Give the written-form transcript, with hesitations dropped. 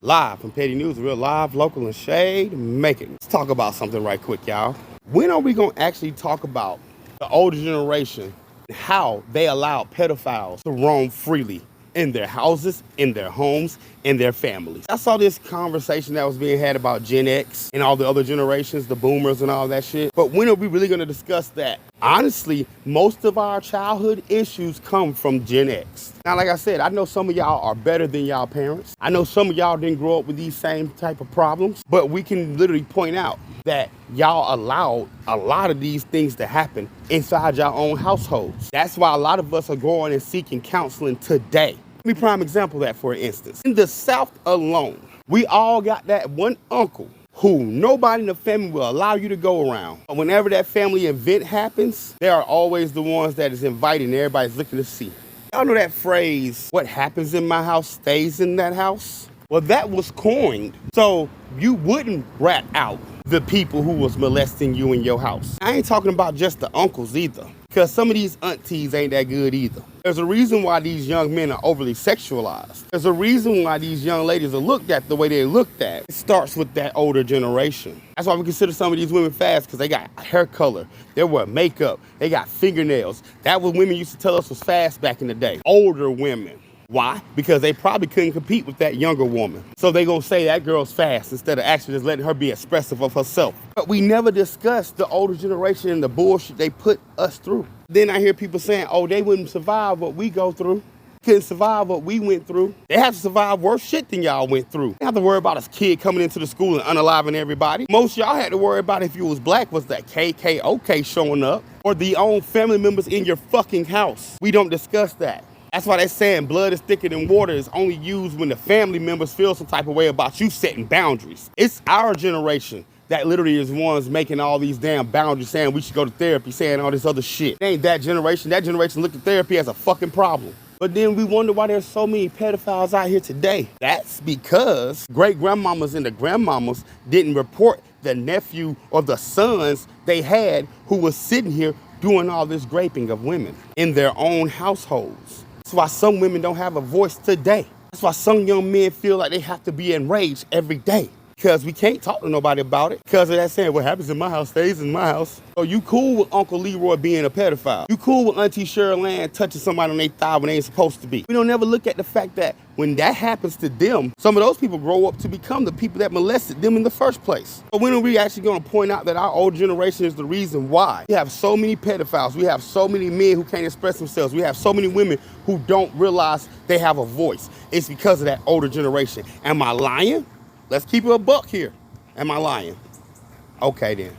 Live from Petty News, real live, local, and shade making. Let's talk about something right quick, y'all. When are we gonna actually talk about the older generation and how they allow pedophiles to roam freely in their houses, in their homes, in their families? I saw this conversation that was being had about Gen X and all the other generations, the boomers and all that shit. But when are we really gonna discuss that? Honestly, most of our childhood issues come from Gen X. Now, like I said, I know some of y'all are better than y'all parents. I know some of y'all didn't grow up with these same type of problems, but we can literally point out that y'all allowed a lot of these things to happen inside your own households. That's why a lot of us are going and seeking counseling today. Let me prime example that, for instance. In the South alone, we all got that one uncle who nobody in the family will allow you to go around. But whenever that family event happens, they are always the ones that is invited and everybody's looking to see. Y'all know that phrase, what happens in my house stays in that house? Well, that was coined so you wouldn't rat out the people who was molesting you in your house. I ain't talking about just the uncles either, because some of these aunties ain't that good either. There's a reason why these young men are overly sexualized. There's a reason why these young ladies are looked at the way they're looked at. It starts with that older generation. That's why we consider some of these women fast, because they got hair color, they wear makeup, they got fingernails. That was women used to tell us was fast back in the day. Older women. Why? Because they probably couldn't compete with that younger woman. So they gonna say that girl's fast instead of actually just letting her be expressive of herself. But we never discussed the older generation and the bullshit they put us through. Then I hear people saying, oh, they wouldn't survive what we go through. Couldn't survive what we went through. They have to survive worse shit than y'all went through. They have to worry about a kid coming into the school and unaliving everybody. Most y'all had to worry about if you was black was that KKOK showing up or the own family members in your fucking house. We don't discuss that. That's why they're saying blood is thicker than water is only used when the family members feel some type of way about you setting boundaries. It's our generation that literally is ones making all these damn boundaries, saying we should go to therapy, saying all this other shit. It ain't that generation. That generation looked at therapy as a fucking problem. But then we wonder why there's so many pedophiles out here today. That's because great-grandmamas and the grandmamas didn't report the nephew or the sons they had who was sitting here doing all this raping of women in their own households. That's why some women don't have a voice today. That's why some young men feel like they have to be enraged every day. Because we can't talk to nobody about it. Because of that saying, what happens in my house stays in my house. So you cool with Uncle Leroy being a pedophile. You cool with Auntie Cheryl Ann touching somebody on their thigh when they ain't supposed to be. We don't never look at the fact that when that happens to them, some of those people grow up to become the people that molested them in the first place. But when are we actually going to point out that our old generation is the reason why? We have so many pedophiles. We have so many men who can't express themselves. We have so many women who don't realize they have a voice. It's because of that older generation. Am I lying? Let's keep it a buck here. Am I lying? Okay then.